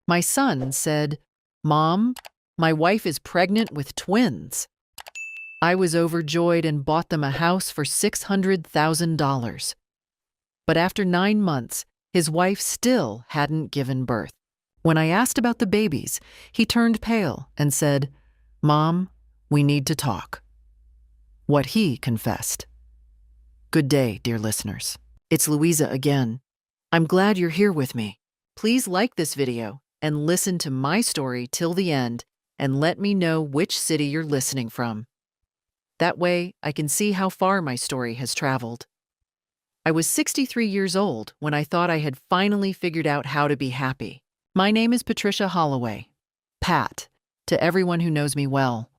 My son said, "Mom, my wife is pregnant with twins." I was overjoyed and bought them a house for $600,000. But after 9 months, his wife still hadn't given birth. When I asked about the babies, he turned pale and said, "Mom, we need to talk." What he confessed. Good day, dear listeners. It's Louisa again. I'm glad you're here with me. Please like this video and listen to my story till the end and let me know which city you're listening from. That way, I can see how far my story has traveled. I was 63 years old when I thought I had finally figured out how to be happy. My name is Patricia Holloway. Pat, to everyone who knows me well.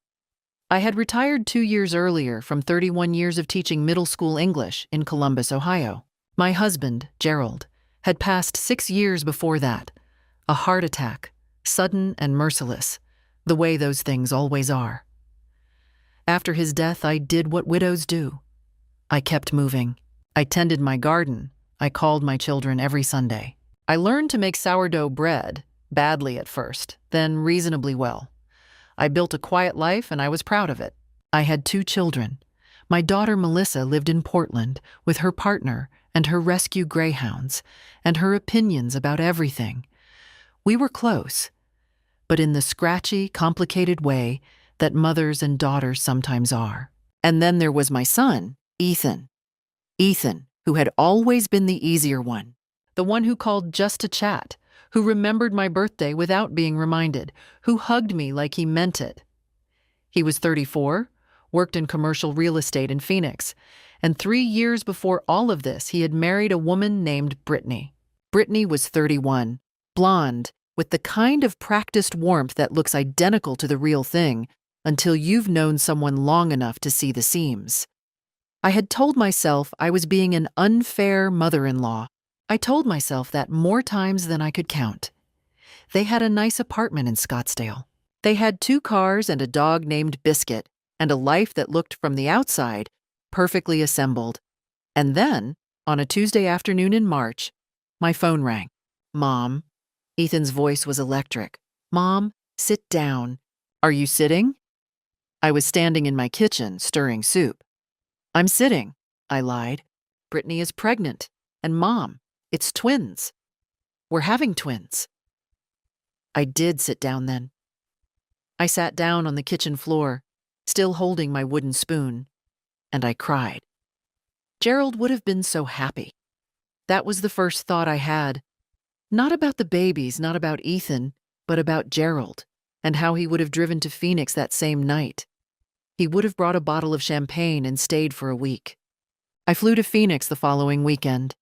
I had retired 2 years earlier from 31 years of teaching middle school English in Columbus, Ohio. My husband, Gerald, had passed 6 years before that. A heart attack, sudden and merciless, the way those things always are. After his death, I did what widows do. I kept moving. I tended my garden. I called my children every Sunday. I learned to make sourdough bread, badly at first, then reasonably well. I built a quiet life and I was proud of it. I had 2 children. My daughter Melissa lived in Portland with her partner and her rescue greyhounds and her opinions about everything. We were close, but in the scratchy, complicated way that mothers and daughters sometimes are. And then there was my son, Ethan. Ethan, who had always been the easier one, the one who called just to chat, who remembered my birthday without being reminded, who hugged me like he meant it. He was 34, worked in commercial real estate in Phoenix, and 3 years before all of this, he had married a woman named Brittany. Brittany was 31, blonde, with the kind of practiced warmth that looks identical to the real thing until you've known someone long enough to see the seams. I had told myself I was being an unfair mother-in-law. I told myself that more times than I could count. They had a nice apartment in Scottsdale. They had 2 cars and a dog named Biscuit, and a life that looked from the outside perfectly assembled. And then, on a Tuesday afternoon in March, my phone rang. "Mom." Ethan's voice was electric. "Mom, sit down." "Are you sitting?" I was standing in my kitchen, stirring soup. "I'm sitting," I lied. "Brittany is pregnant, and Mom, it's twins. We're having twins." I did sit down then. I sat down on the kitchen floor, still holding my wooden spoon, and I cried. Gerald would have been so happy. That was the first thought I had. Not about the babies, not about Ethan, but about Gerald, and how he would have driven to Phoenix that same night. He would have brought a bottle of champagne and stayed for a week. I flew to Phoenix the following weekend.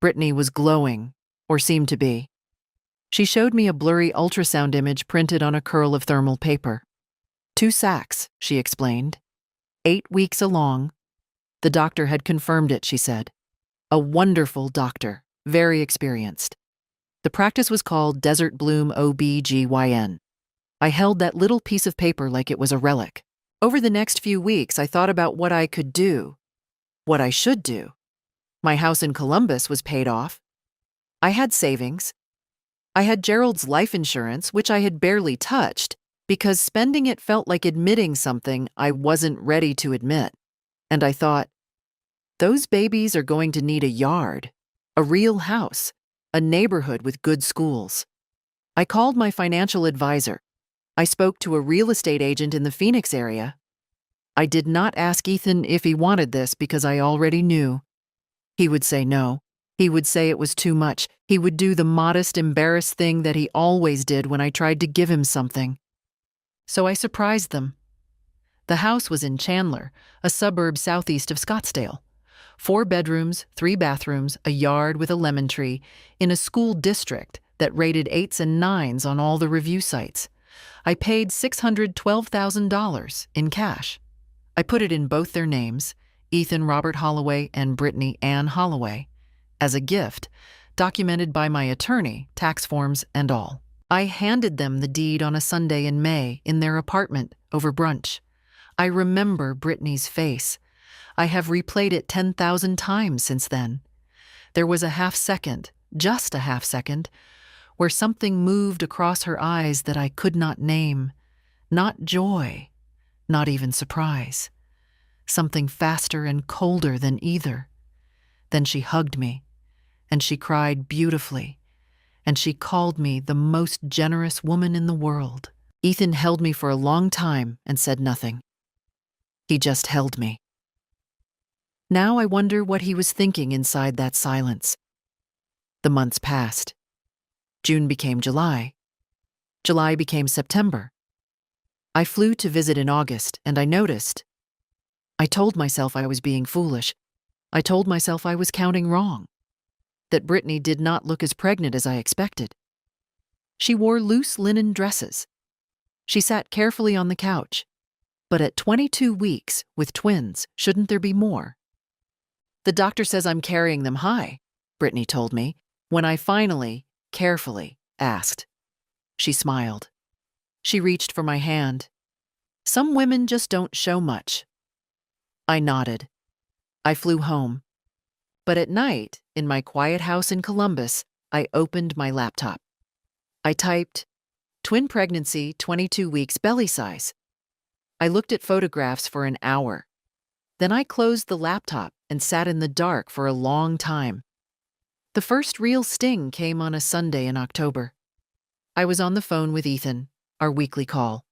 Brittany was glowing, or seemed to be. She showed me a blurry ultrasound image printed on a curl of thermal paper. 2 sacks, she explained. 8 weeks along. The doctor had confirmed it, she said. A wonderful doctor, very experienced. The practice was called Desert Bloom OB-GYN. I held that little piece of paper like it was a relic. Over the next few weeks, I thought about what I could do, what I should do. My house in Columbus was paid off. I had savings. I had Gerald's life insurance, which I had barely touched, because spending it felt like admitting something I wasn't ready to admit. And I thought, those babies are going to need a yard, a real house, a neighborhood with good schools. I called my financial advisor. I spoke to a real estate agent in the Phoenix area. I did not ask Ethan if he wanted this because I already knew. He would say no. He would say it was too much. He would do the modest, embarrassed thing that he always did when I tried to give him something. So I surprised them. The house was in Chandler, a suburb southeast of Scottsdale. 4 bedrooms, 3 bathrooms, a yard with a lemon tree, in a school district that rated 8s and 9s on all the review sites. I paid $612,000 in cash. I put it in both their names, Ethan Robert Holloway and Brittany Ann Holloway, as a gift, documented by my attorney, tax forms and all. I handed them the deed on a Sunday in May in their apartment over brunch. I remember Brittany's face. I have replayed it 10,000 times since then. There was a half second, just a half second, where something moved across her eyes that I could not name. Not joy, not even surprise. Something faster and colder than either. Then she hugged me, and she cried beautifully, and she called me the most generous woman in the world. Ethan held me for a long time and said nothing. He just held me. Now I wonder what he was thinking inside that silence. The months passed. June became July. July became September. I flew to visit in August, and I noticed. I told myself I was being foolish. I told myself I was counting wrong. That Brittany did not look as pregnant as I expected. She wore loose linen dresses. She sat carefully on the couch. But at 22 weeks, with twins, shouldn't there be more? The doctor says I'm carrying them high, Brittany told me, when I finally, carefully, asked. She smiled. She reached for my hand. Some women just don't show much. I nodded. I flew home. But at night, in my quiet house in Columbus, I opened my laptop. I typed, twin pregnancy, 22 weeks, belly size. I looked at photographs for an hour. Then I closed the laptop and sat in the dark for a long time. The first real sting came on a Sunday in October. I was on the phone with Ethan, our weekly call,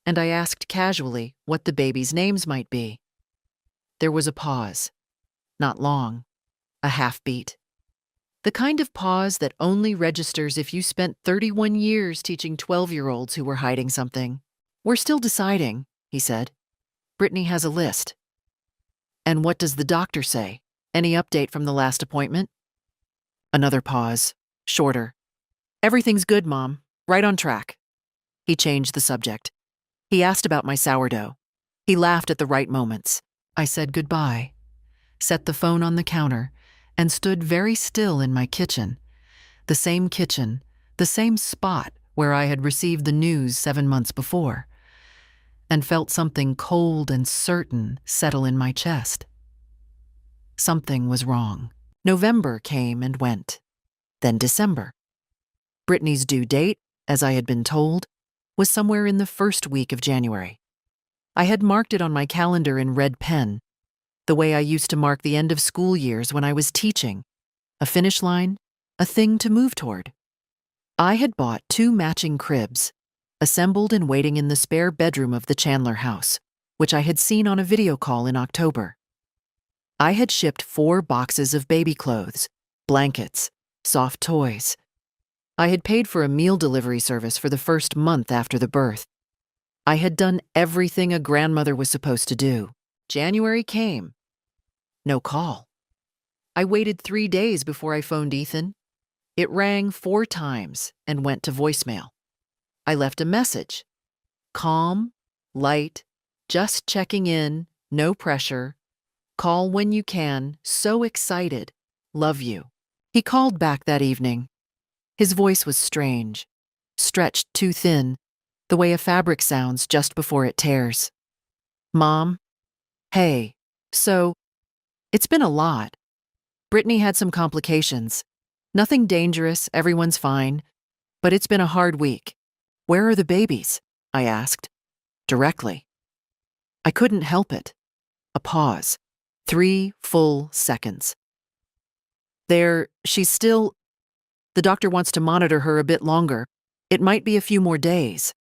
and I asked casually what the babies' names might be. There was a pause. Not long. A half beat. The kind of pause that only registers if you spent 31 years teaching 12-year-olds who were hiding something. We're still deciding, he said. Brittany has a list. And what does the doctor say? Any update from the last appointment? Another pause. Shorter. Everything's good, Mom. Right on track. He changed the subject. He asked about my sourdough. He laughed at the right moments. I said goodbye, set the phone on the counter, and stood very still in my kitchen. The same spot where I had received the news 7 months before, and felt something cold and certain settle in my chest. Something was wrong. November came and went. Then December. Brittany's due date, as I had been told, was somewhere in the first week of January. I had marked it on my calendar in red pen, the way I used to mark the end of school years when I was teaching. A finish line, a thing to move toward. I had bought 2 matching cribs, assembled and waiting in the spare bedroom of the Chandler house, which I had seen on a video call in October. I had shipped 4 boxes of baby clothes, blankets, soft toys. I had paid for a meal delivery service for the first month after the birth. I had done everything a grandmother was supposed to do. January came. No call. I waited 3 days before I phoned Ethan. It rang 4 times and went to voicemail. I left a message. Calm, light, just checking in, no pressure. Call when you can, so excited. Love you. He called back that evening. His voice was strange, stretched too thin, the way a fabric sounds just before it tears. Mom? Hey, so, it's been a lot. Brittany had some complications. Nothing dangerous, everyone's fine. But it's been a hard week. Where are the babies? I asked, directly. I couldn't help it. A pause. 3 full seconds. She's still. The doctor wants to monitor her a bit longer. It might be a few more days.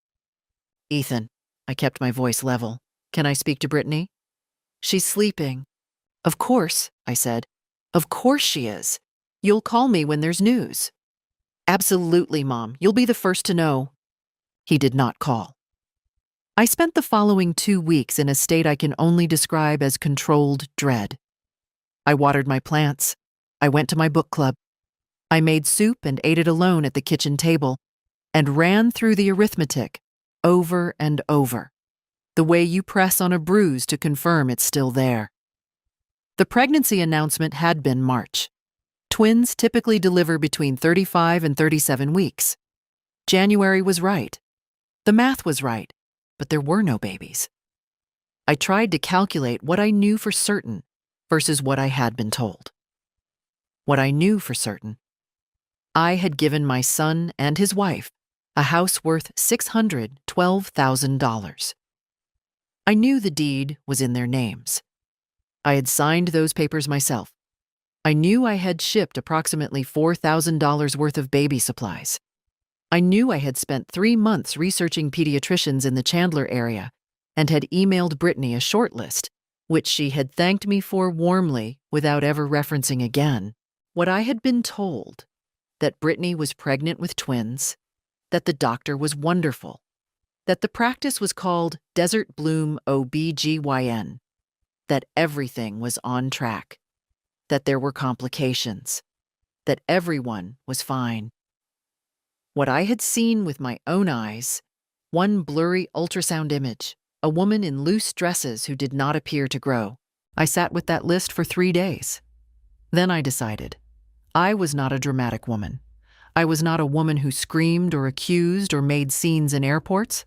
Ethan, I kept my voice level. Can I speak to Brittany? She's sleeping. Of course, I said. Of course she is. You'll call me when there's news. Absolutely, Mom. You'll be the first to know. He did not call. I spent the following 2 weeks in a state I can only describe as controlled dread. I watered my plants. I went to my book club. I made soup and ate it alone at the kitchen table and ran through the arithmetic over and over, the way you press on a bruise to confirm it's still there. The pregnancy announcement had been March. Twins typically deliver between 35 and 37 weeks. January was right. The math was right, but there were no babies. I tried to calculate what I knew for certain versus what I had been told. What I knew for certain. I had given my son and his wife a house worth $612,000. I knew the deed was in their names. I had signed those papers myself. I knew I had shipped approximately $4,000 worth of baby supplies. I knew I had spent 3 months researching pediatricians in the Chandler area and had emailed Brittany a short list, which she had thanked me for warmly without ever referencing again. What I had been told, that Brittany was pregnant with twins, that the doctor was wonderful, that the practice was called Desert Bloom OB/GYN, that everything was on track, that there were complications, that everyone was fine. What I had seen with my own eyes, one blurry ultrasound image, a woman in loose dresses who did not appear to grow. I sat with that list for 3 days. Then I decided. I was not a dramatic woman. I was not a woman who screamed or accused or made scenes in airports.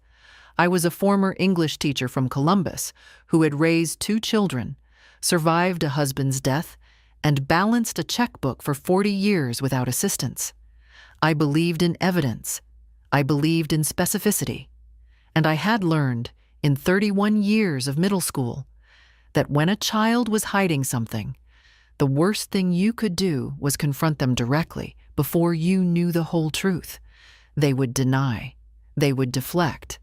I was a former English teacher from Columbus who had raised 2 children, survived a husband's death, and balanced a checkbook for 40 years without assistance. I believed in evidence. I believed in specificity. And I had learned, in 31 years of middle school, that when a child was hiding something, the worst thing you could do was confront them directly before you knew the whole truth. They would deny. They would deflect.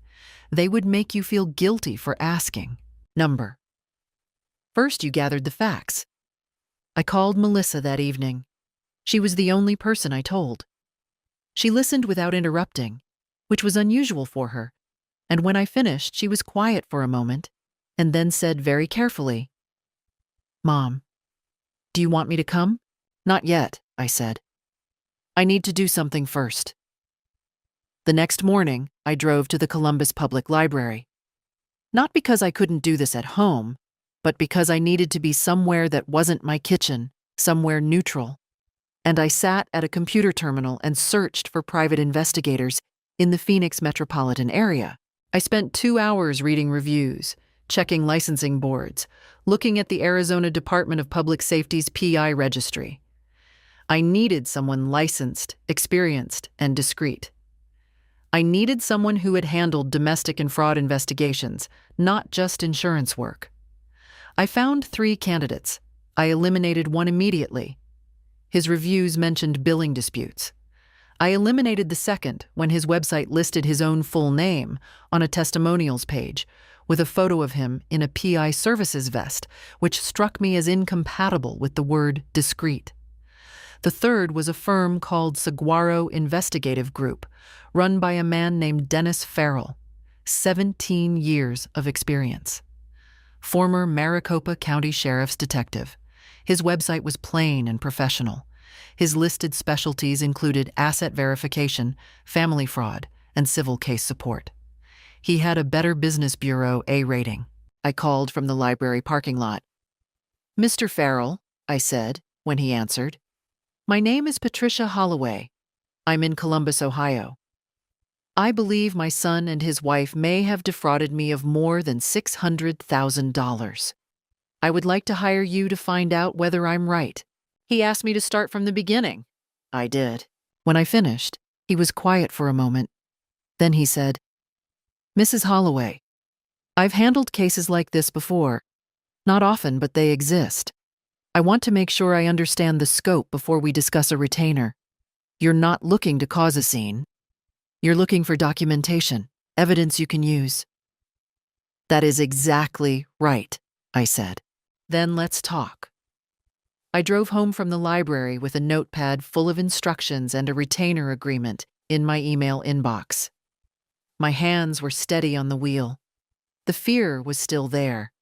They would make you feel guilty for asking. Number. First, you gathered the facts. I called Melissa that evening. She was the only person I told. She listened without interrupting, which was unusual for her, and when I finished, she was quiet for a moment and then said very carefully, "Mom, do you want me to come?" "Not yet," I said. "I need to do something first." The next morning, I drove to the Columbus Public Library. Not because I couldn't do this at home, but because I needed to be somewhere that wasn't my kitchen, somewhere neutral. And I sat at a computer terminal and searched for private investigators in the Phoenix metropolitan area. I spent 2 hours reading reviews, checking licensing boards, looking at the Arizona Department of Public Safety's PI registry. I needed someone licensed, experienced, and discreet. I needed someone who had handled domestic and fraud investigations, not just insurance work. I found 3 candidates. I eliminated one immediately. His reviews mentioned billing disputes. I eliminated the second when his website listed his own full name on a testimonials page with a photo of him in a PI services vest, which struck me as incompatible with the word discreet. The third was a firm called Saguaro Investigative Group, run by a man named Dennis Farrell, 17 years of experience. Former Maricopa County Sheriff's detective. His website was plain and professional. His listed specialties included asset verification, family fraud, and civil case support. He had a Better Business Bureau A rating. I called from the library parking lot. "Mr. Farrell," I said when he answered. "My name is Patricia Holloway. I'm in Columbus, Ohio. I believe my son and his wife may have defrauded me of more than $600,000. I would like to hire you to find out whether I'm right." He asked me to start from the beginning. I did. When I finished, he was quiet for a moment. Then he said, "Mrs. Holloway, I've handled cases like this before. Not often, but they exist. I want to make sure I understand the scope before we discuss a retainer. You're not looking to cause a scene. You're looking for documentation, evidence you can use." "That is exactly right," I said. "Then let's talk." I drove home from the library with a notepad full of instructions and a retainer agreement in my email inbox. My hands were steady on the wheel. The fear was still there.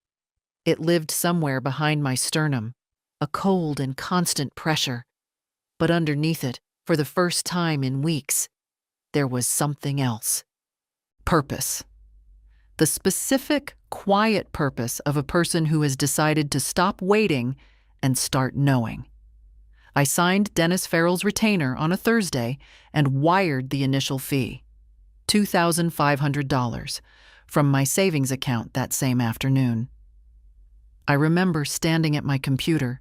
It lived somewhere behind my sternum, a cold and constant pressure. But underneath it, for the first time in weeks, there was something else. Purpose. The specific, quiet purpose of a person who has decided to stop waiting and start knowing. I signed Dennis Farrell's retainer on a Thursday and wired the initial fee, $2,500, from my savings account that same afternoon. I remember standing at my computer,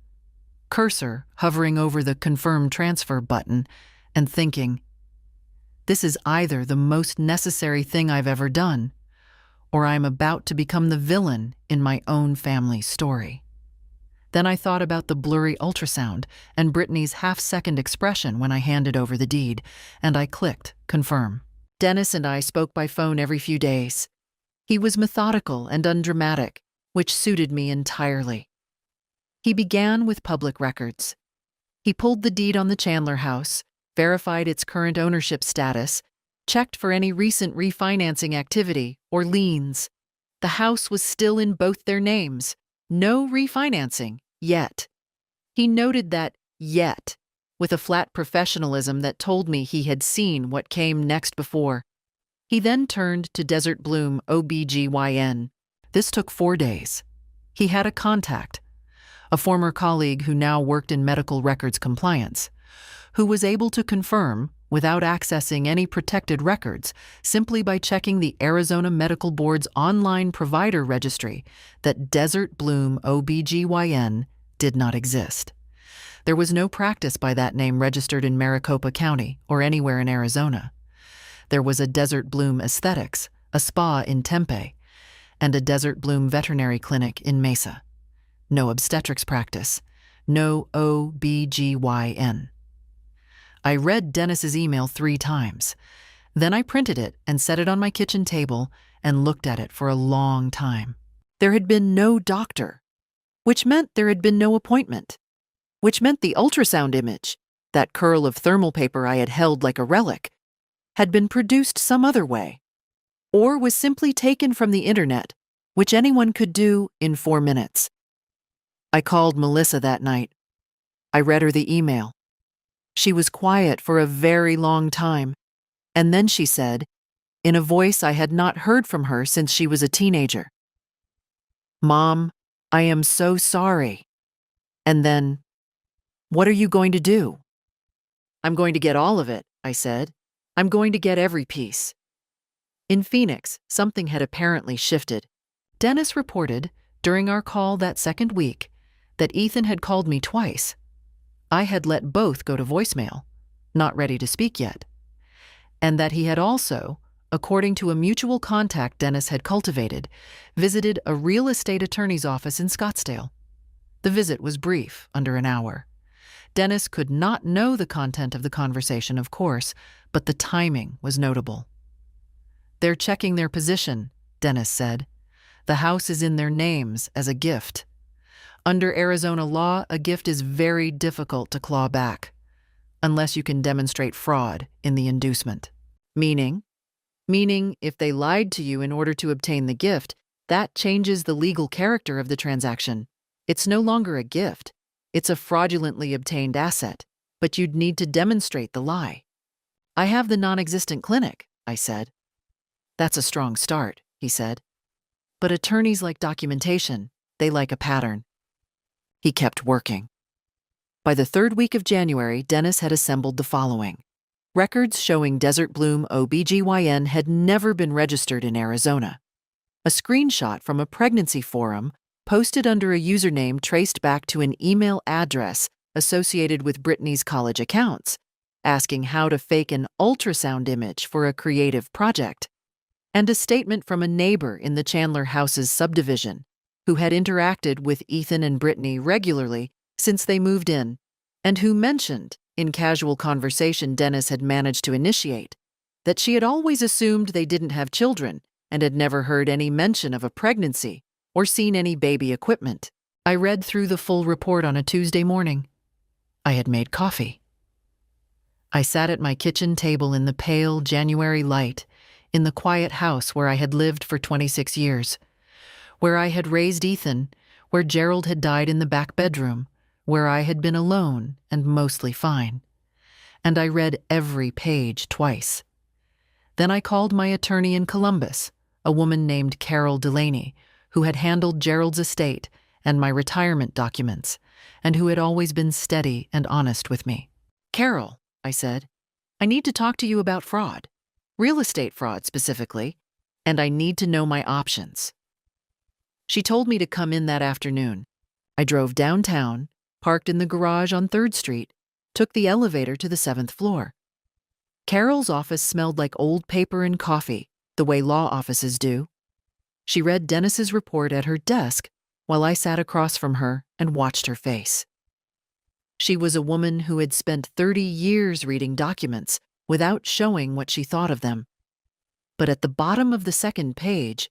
cursor hovering over the confirm transfer button and thinking, this is either the most necessary thing I've ever done, or I'm about to become the villain in my own family's story. Then I thought about the blurry ultrasound and Brittany's half-second expression when I handed over the deed, and I clicked confirm. Dennis and I spoke by phone every few days. He was methodical and undramatic, which suited me entirely. He began with public records. He pulled the deed on the Chandler house, verified its current ownership status, checked for any recent refinancing activity or liens. The house was still in both their names. No refinancing, yet. He noted that yet with a flat professionalism that told me he had seen what came next before. He then turned to Desert Bloom OBGYN. This took 4 days. He had a contact, a former colleague who now worked in medical records compliance, who was able to confirm, without accessing any protected records, simply by checking the Arizona Medical Board's online provider registry, that Desert Bloom OBGYN did not exist. There was no practice by that name registered in Maricopa County or anywhere in Arizona. There was a Desert Bloom Aesthetics, a spa in Tempe, and a Desert Bloom Veterinary Clinic in Mesa. No obstetrics practice, no OBGYN. I read Dennis's email 3 times. Then I printed it and set it on my kitchen table and looked at it for a long time. There had been no doctor, which meant there had been no appointment, which meant the ultrasound image, that curl of thermal paper I had held like a relic, had been produced some other way, or was simply taken from the internet, which anyone could do in 4 minutes. I called Melissa that night. I read her the email. She was quiet for a very long time, and then she said, in a voice I had not heard from her since she was a teenager, "Mom, I am so sorry." And then, "What are you going to do?" "I'm going to get all of it," I said. "I'm going to get every piece." In Phoenix, something had apparently shifted. Dennis reported, during our call that second week, that Ethan had called me twice. I had let both go to voicemail, not ready to speak yet, and that he had also, according to a mutual contact Dennis had cultivated, visited a real estate attorney's office in Scottsdale. The visit was brief, under an hour. Dennis could not know the content of the conversation, of course, but the timing was notable. "They're checking their position," Dennis said. "The house is in their names as a gift. Under Arizona law, a gift is very difficult to claw back, unless you can demonstrate fraud in the inducement." Meaning, if they lied to you in order to obtain the gift, that changes the legal character of the transaction. It's no longer a gift. It's a fraudulently obtained asset, but you'd need to demonstrate the lie. "I have the non-existent clinic," I said. "That's a strong start," he said. "But attorneys like documentation. They like a pattern." He kept working. By the 3rd week of January, Dennis had assembled the following. Records showing Desert Bloom OBGYN had never been registered in Arizona. A screenshot from a pregnancy forum posted under a username traced back to an email address associated with Brittany's college accounts, asking how to fake an ultrasound image for a creative project, and a statement from a neighbor in the Chandler house's subdivision who had interacted with Ethan and Brittany regularly since they moved in, and who mentioned, in casual conversation Dennis had managed to initiate, that she had always assumed they didn't have children and had never heard any mention of a pregnancy or seen any baby equipment. I read through the full report on a Tuesday morning. I had made coffee. I sat at my kitchen table in the pale January light, in the quiet house where I had lived for 26 years, where I had raised Ethan, where Gerald had died in the back bedroom, where I had been alone and mostly fine. And I read every page twice. Then I called my attorney in Columbus, a woman named Carol Delaney, who had handled Gerald's estate and my retirement documents, and who had always been steady and honest with me. "Carol," I said, "I need to talk to you about fraud, real estate fraud specifically, and I need to know my options." She told me to come in that afternoon. I drove downtown, parked in the garage on 3rd Street, took the elevator to the 7th floor. Carol's office smelled like old paper and coffee, the way law offices do. She read Dennis's report at her desk while I sat across from her and watched her face. She was a woman who had spent 30 years reading documents without showing what she thought of them. But at the bottom of the second page,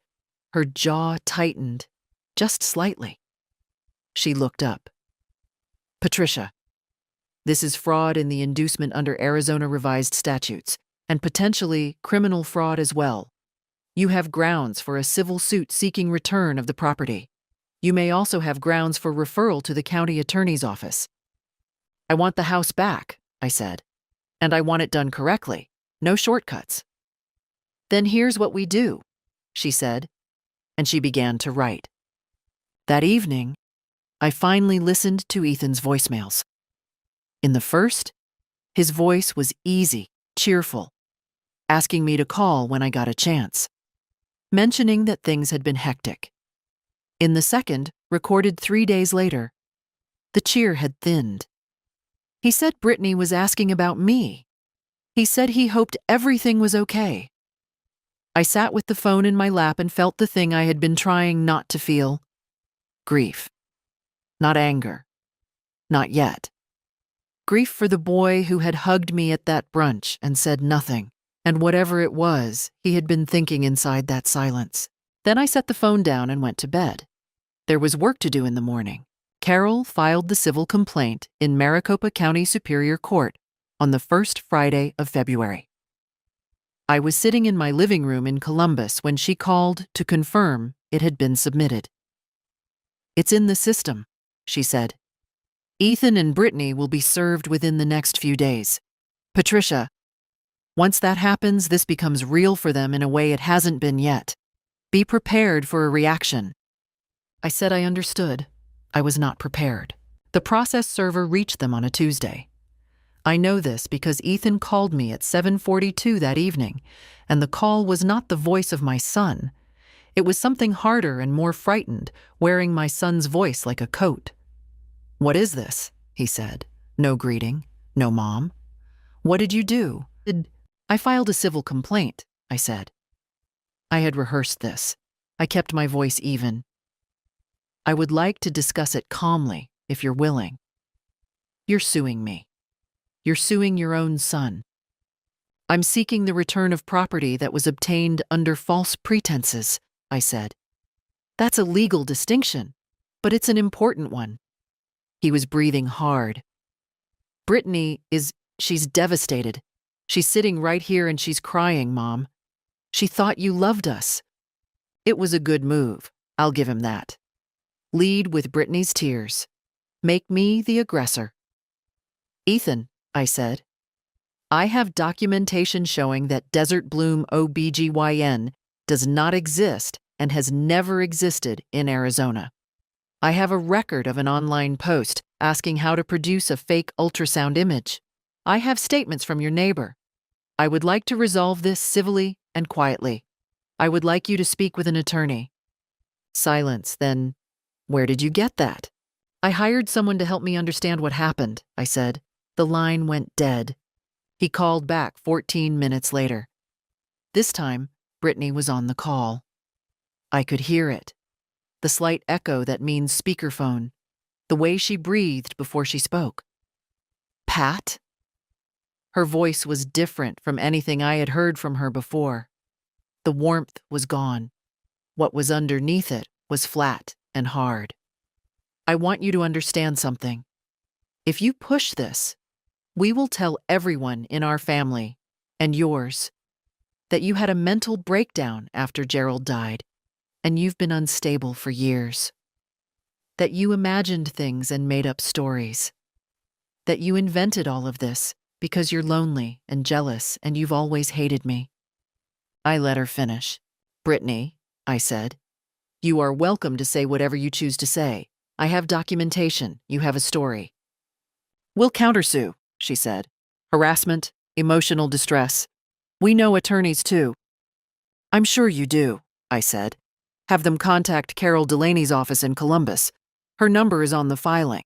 her jaw tightened, just slightly. She looked up. Patricia, this is fraud in the inducement under Arizona revised statutes, and potentially criminal fraud as well. You have grounds for a civil suit seeking return of the property. You may also have grounds for referral to the county attorney's office. I want the house back, I said, and I want it done correctly, no shortcuts. Then here's what we do, she said, and she began to write. That evening, I finally listened to Ethan's voicemails. In the first, his voice was easy, cheerful, asking me to call when I got a chance, mentioning that things had been hectic. In the second, recorded 3 days later, the cheer had thinned. He said Brittany was asking about me. He said he hoped everything was okay. I sat with the phone in my lap and felt the thing I had been trying not to feel. Grief. Not anger. Not yet. Grief for the boy who had hugged me at that brunch and said nothing, and whatever it was, he had been thinking inside that silence. Then I set the phone down and went to bed. There was work to do in the morning. Carol filed the civil complaint in Maricopa County Superior Court on the first Friday of February. I was sitting in my living room in Columbus when she called to confirm it had been submitted. It's in the system, she said. Ethan and Brittany will be served within the next few days. Patricia, once that happens, this becomes real for them in a way it hasn't been yet. Be prepared for a reaction. I said I understood. I was not prepared. The process server reached them on a Tuesday. I know this because Ethan called me at 7:42 that evening, and the call was not the voice of my son. It was something harder and more frightened, wearing my son's voice like a coat. What is this? He said. No greeting. No mom. What did you do? I filed a civil complaint, I said. I had rehearsed this. I kept my voice even. I would like to discuss it calmly, if you're willing. You're suing me. You're suing your own son. I'm seeking the return of property that was obtained under false pretenses, I said. That's a legal distinction, but it's an important one. He was breathing hard. Brittany she's devastated. She's sitting right here and she's crying, Mom. She thought you loved us. It was a good move, I'll give him that. Lead with Brittany's tears. Make me the aggressor. Ethan, I said, I have documentation showing that Desert Bloom OBGYN does not exist and has never existed in Arizona. I have a record of an online post asking how to produce a fake ultrasound image. I have statements from your neighbor. I would like to resolve this civilly and quietly. I would like you to speak with an attorney. Silence, then, where did you get that? I hired someone to help me understand what happened, I said. The line went dead. He called back 14 minutes later. This time, Brittany was on the call. I could hear it. The slight echo that means speakerphone. The way she breathed before she spoke. Pat? Her voice was different from anything I had heard from her before. The warmth was gone. What was underneath it was flat and hard. I want you to understand something. If you push this, we will tell everyone in our family, and yours, that you had a mental breakdown after Gerald died, and you've been unstable for years. That you imagined things and made up stories. That you invented all of this because you're lonely and jealous and you've always hated me. I let her finish. Brittany, I said, you are welcome to say whatever you choose to say. I have documentation. You have a story. We'll countersue, she said. Harassment, emotional distress. We know attorneys too. I'm sure you do, I said. Have them contact Carol Delaney's office in Columbus. Her number is on the filing.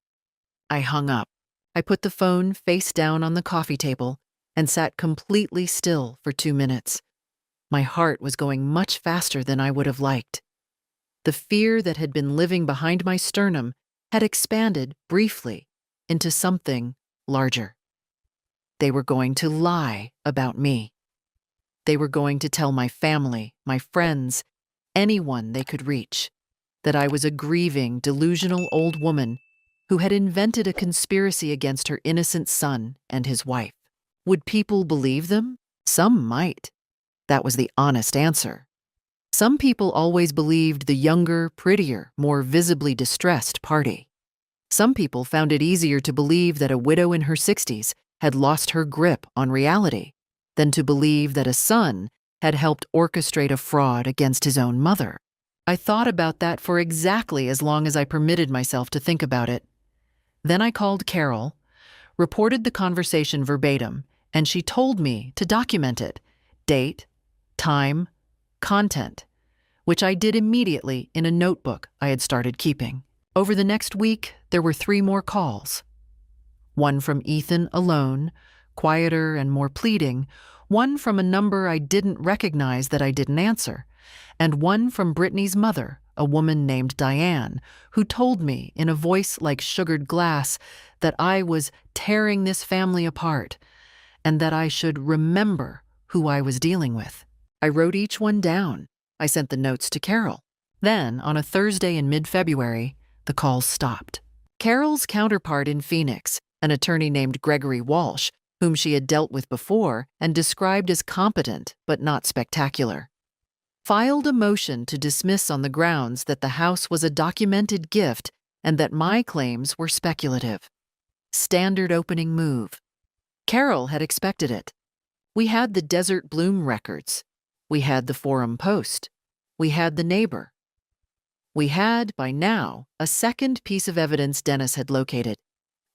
I hung up. I put the phone face down on the coffee table and sat completely still for 2 minutes. My heart was going much faster than I would have liked. The fear that had been living behind my sternum had expanded briefly into something larger. They were going to lie about me. They were going to tell my family, my friends, anyone they could reach, that I was a grieving, delusional old woman who had invented a conspiracy against her innocent son and his wife. Would people believe them? Some might. That was the honest answer. Some people always believed the younger, prettier, more visibly distressed party. Some people found it easier to believe that a widow in her 60s had lost her grip on reality than to believe that a son had helped orchestrate a fraud against his own mother. I thought about that for exactly as long as I permitted myself to think about it. Then I called Carol, reported the conversation verbatim, and she told me to document it, date, time, content, which I did immediately in a notebook I had started keeping. Over the next week, there were 3 more calls. One from Ethan alone, quieter and more pleading, one from a number I didn't recognize that I didn't answer, and one from Brittany's mother, a woman named Diane, who told me in a voice like sugared glass that I was tearing this family apart and that I should remember who I was dealing with. I wrote each one down. I sent the notes to Carol. Then, on a Thursday in mid-February, the calls stopped. Carol's counterpart in Phoenix, an attorney named Gregory Walsh, whom she had dealt with before and described as competent but not spectacular, filed a motion to dismiss on the grounds that the house was a documented gift and that my claims were speculative. Standard opening move. Carol had expected it. We had the Desert Bloom records. We had the Forum Post. We had the neighbor. We had, by now, a second piece of evidence Dennis had located,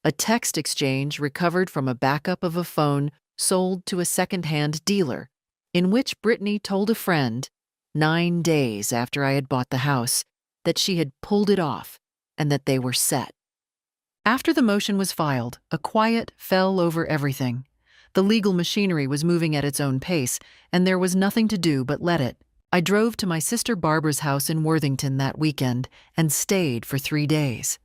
a text exchange recovered from a backup of a phone sold to a second-hand dealer, in which Brittany told a friend, 9 days after I had bought the house, that she had pulled it off and that they were set. After the motion was filed, a quiet fell over everything. The legal machinery was moving at its own pace, and there was nothing to do but let it. I drove to my sister Barbara's house in Worthington that weekend and stayed for 3 days.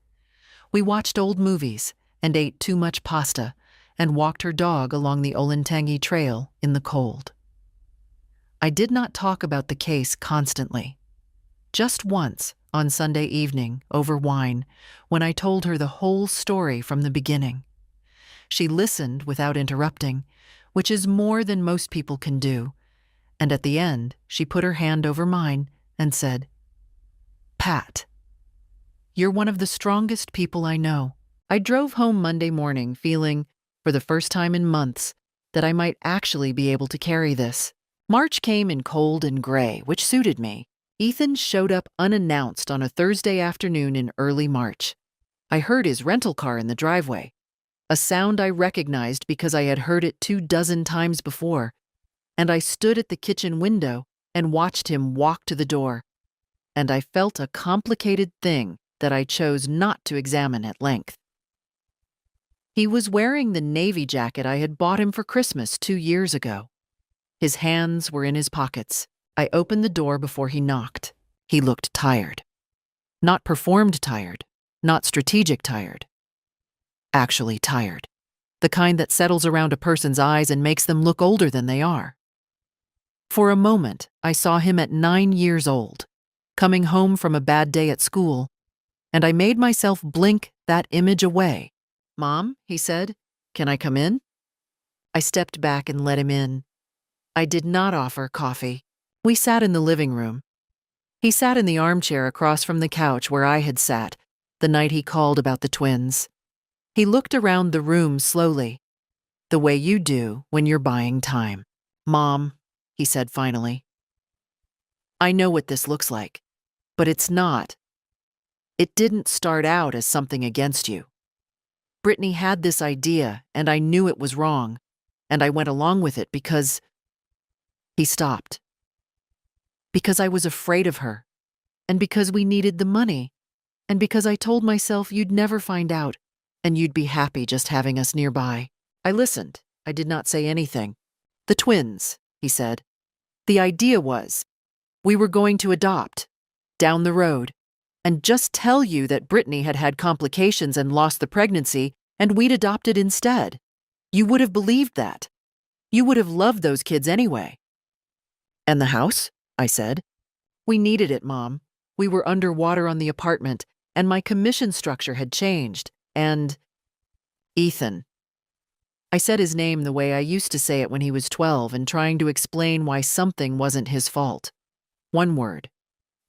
We watched old movies and ate too much pasta and walked her dog along the Olentangy Trail in the cold. I did not talk about the case constantly. Just once, on Sunday evening, over wine, when I told her the whole story from the beginning. She listened without interrupting, which is more than most people can do, and at the end, she put her hand over mine and said, "Pat, you're one of the strongest people I know." I drove home Monday morning feeling, for the first time in months, that I might actually be able to carry this. March came in cold and gray, which suited me. Ethan showed up unannounced on a Thursday afternoon in early March. I heard his rental car in the driveway, a sound I recognized because I had heard it 24 times before, and I stood at the kitchen window and watched him walk to the door, and I felt a complicated thing that I chose not to examine at length. He was wearing the navy jacket I had bought him for Christmas 2 years ago. His hands were in his pockets. I opened the door before he knocked. He looked tired. Not performed tired, not strategic tired. Actually tired. The kind that settles around a person's eyes and makes them look older than they are. For a moment, I saw him at 9 years old, coming home from a bad day at school, and I made myself blink that image away. "Mom," he said, "can I come in?" I stepped back and let him in. I did not offer coffee. We sat in the living room. He sat in the armchair across from the couch where I had sat the night he called about the twins. He looked around the room slowly, the way you do when you're buying time. "Mom," he said finally, "I know what this looks like, but it's not. It didn't start out as something against you. Brittany had this idea, and I knew it was wrong, and I went along with it because—" He stopped. "Because I was afraid of her, and because we needed the money, and because I told myself you'd never find out, and you'd be happy just having us nearby." I listened, I did not say anything. The twins, he said. The idea was, we were going to adopt, down the road, and just tell you that Brittany had had complications and lost the pregnancy, and we'd adopted instead. You would have believed that. You would have loved those kids anyway. And the house? I said. We needed it, Mom. We were underwater on the apartment, and my commission structure had changed, and… Ethan. I said his name the way I used to say it when he was 12 and trying to explain why something wasn't his fault. One word.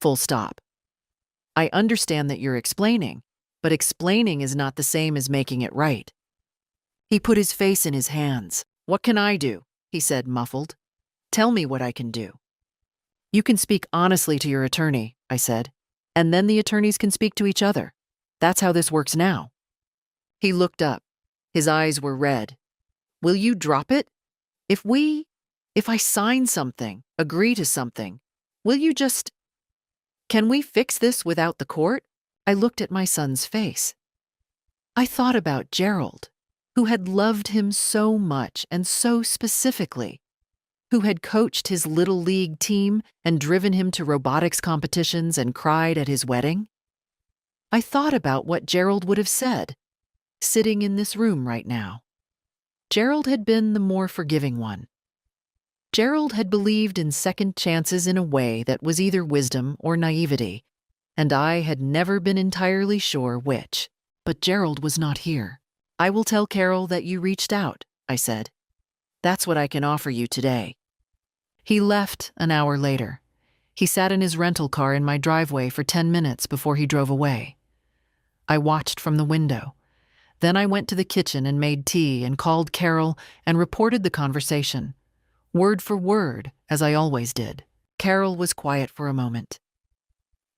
Full stop. I understand that you're explaining, but explaining is not the same as making it right. He put his face in his hands. What can I do? He said, muffled. Tell me what I can do. You can speak honestly to your attorney, I said, and then the attorneys can speak to each other. That's how this works now. He looked up. His eyes were red. Will you drop it? If I sign something, agree to something, will you just… Can we fix this without the court? I looked at my son's face. I thought about Gerald, who had loved him so much and so specifically, who had coached his little league team and driven him to robotics competitions and cried at his wedding. I thought about what Gerald would have said, sitting in this room right now. Gerald had been the more forgiving one. Gerald had believed in second chances in a way that was either wisdom or naivety, and I had never been entirely sure which. But Gerald was not here. I will tell Carol that you reached out, I said. That's what I can offer you today. He left an hour later. He sat in his rental car in my driveway for 10 minutes before he drove away. I watched from the window. Then I went to the kitchen and made tea and called Carol and reported the conversation, word for word, as I always did. Carol was quiet for a moment.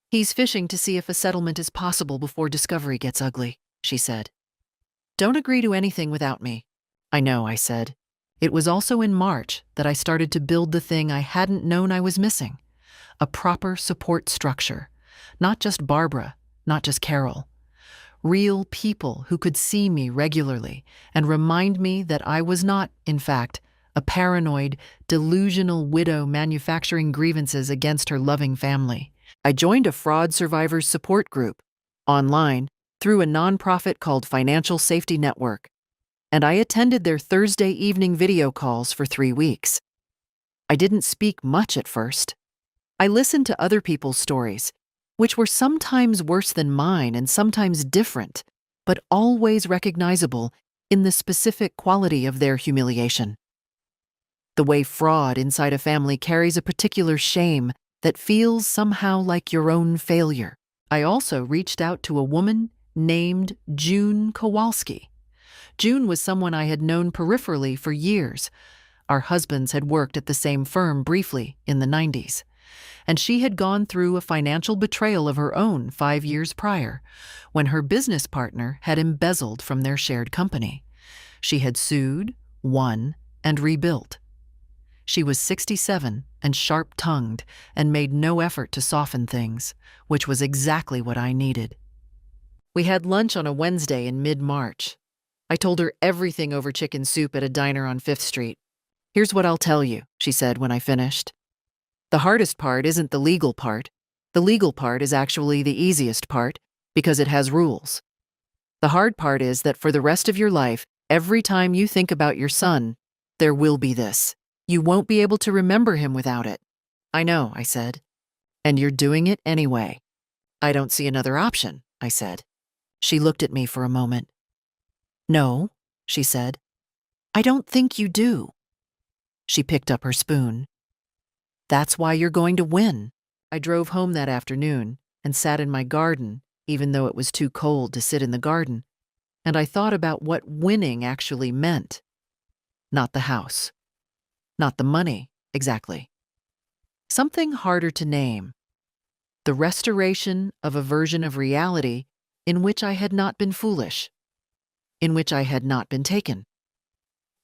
He's fishing to see if a settlement is possible before discovery gets ugly, she said. Don't agree to anything without me. I know, I said. It was also in March that I started to build the thing I hadn't known I was missing, a proper support structure. Not just Barbara, not just Carol. Real people who could see me regularly and remind me that I was not, in fact, a paranoid, delusional widow manufacturing grievances against her loving family. I joined a fraud survivors support group, online, through a nonprofit called Financial Safety Network, and I attended their Thursday evening video calls for 3 weeks. I didn't speak much at first. I listened to other people's stories, which were sometimes worse than mine and sometimes different, but always recognizable in the specific quality of their humiliation. The way fraud inside a family carries a particular shame that feels somehow like your own failure. I also reached out to a woman named June Kowalski. June was someone I had known peripherally for years. Our husbands had worked at the same firm briefly in the 90s. And she had gone through a financial betrayal of her own 5 years prior, when her business partner had embezzled from their shared company. She had sued, won, and rebuilt. She was 67 and sharp-tongued and made no effort to soften things, which was exactly what I needed. We had lunch on a Wednesday in mid-March. I told her everything over chicken soup at a diner on 5th Street. Here's what I'll tell you, she said when I finished. The hardest part isn't the legal part. The legal part is actually the easiest part because it has rules. The hard part is that for the rest of your life, every time you think about your son, there will be this. You won't be able to remember him without it. I know, I said. And you're doing it anyway. I don't see another option, I said. She looked at me for a moment. No, she said. I don't think you do. She picked up her spoon. That's why you're going to win. I drove home that afternoon and sat in my garden, even though it was too cold to sit in the garden, and I thought about what winning actually meant. Not the house. Not the money, exactly. Something harder to name. The restoration of a version of reality in which I had not been foolish, in which I had not been taken,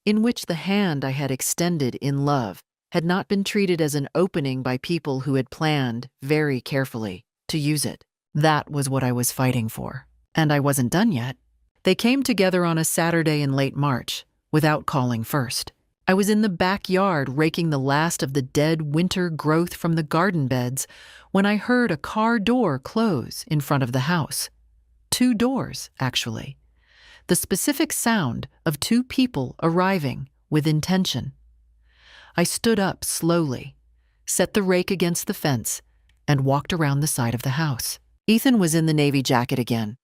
in which the hand I had extended in love had not been treated as an opening by people who had planned, very carefully, to use it. That was what I was fighting for. And I wasn't done yet. They came together on a Saturday in late March, without calling first. I was in the backyard raking the last of the dead winter growth from the garden beds when I heard a car door close in front of the house. 2 doors, actually. The specific sound of 2 people arriving with intention. I stood up slowly, set the rake against the fence, and walked around the side of the house. Ethan was in the navy jacket again.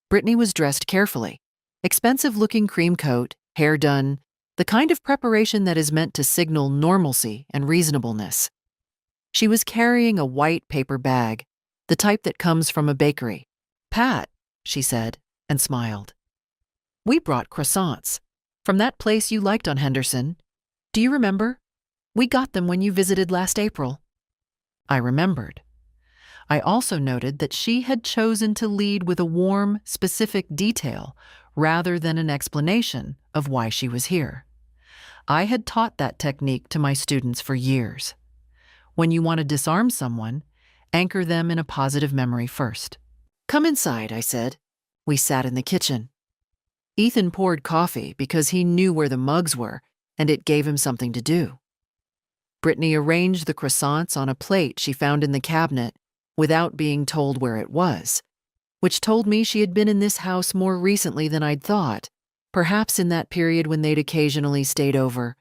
Brittany was dressed carefully. Expensive-looking cream coat, hair done, the kind of preparation that is meant to signal normalcy and reasonableness. She was carrying a white paper bag, the type that comes from a bakery. "Pat," she said, and smiled. "We brought croissants from that place you liked on Henderson. Do you remember? We got them when you visited last April." I remembered. I also noted that she had chosen to lead with a warm, specific detail rather than an explanation of why she was here. I had taught that technique to my students for years. When you want to disarm someone, anchor them in a positive memory first. "Come inside," I said. We sat in the kitchen. Ethan poured coffee because he knew where the mugs were, and it gave him something to do. Brittany arranged the croissants on a plate she found in the cabinet without being told where it was, which told me she had been in this house more recently than I'd thought, perhaps in that period when they'd occasionally stayed over,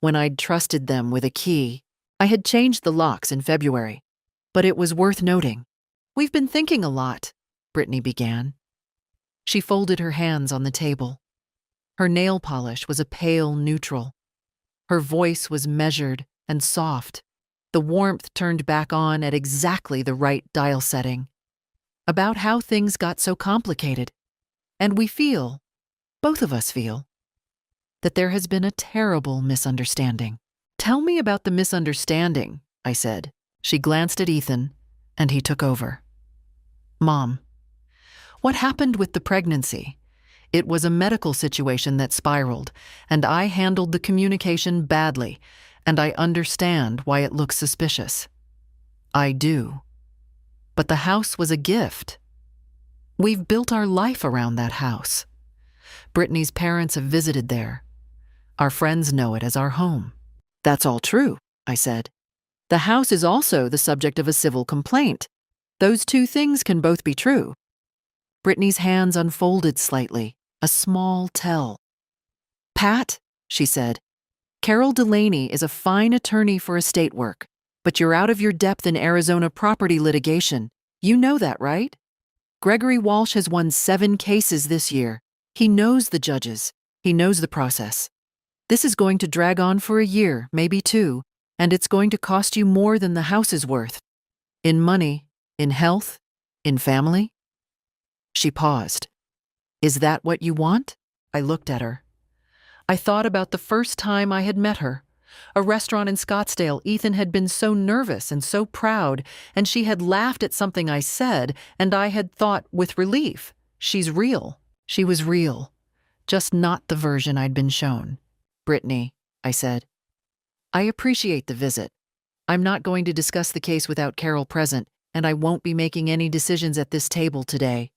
when I'd trusted them with a key. I had changed the locks in February, but it was worth noting. "We've been thinking a lot," Brittany began. She folded her hands on the table. Her nail polish was a pale neutral. Her voice was measured and soft, the warmth turned back on at exactly the right dial setting. About how things got so complicated. And we feel, both of us feel, that there has been a terrible misunderstanding. "Tell me about the misunderstanding," I said. She glanced at Ethan, and he took over. "Mom, what happened with the pregnancy? It was a medical situation that spiraled, and I handled the communication badly, and I understand why it looks suspicious. I do. But the house was a gift. We've built our life around that house. Brittany's parents have visited there. Our friends know it as our home." "That's all true," I said. "The house is also the subject of a civil complaint. Those 2 things can both be true." Brittany's hands unfolded slightly, a small tell. "Pat," she said, "Carol Delaney is a fine attorney for estate work, but you're out of your depth in Arizona property litigation. You know that, right? Gregory Walsh has won 7 cases this year. He knows the judges. He knows the process. This is going to drag on for a year, maybe 2, and it's going to cost you more than the house is worth. In money, in health, in family." She paused. "Is that what you want?" I looked at her. I thought about the first time I had met her. A restaurant in Scottsdale. Ethan had been so nervous and so proud, and she had laughed at something I said, and I had thought with relief, she's real. She was real, just not the version I'd been shown. "Brittany," I said, "I appreciate the visit. I'm not going to discuss the case without Carol present, and I won't be making any decisions at this table today."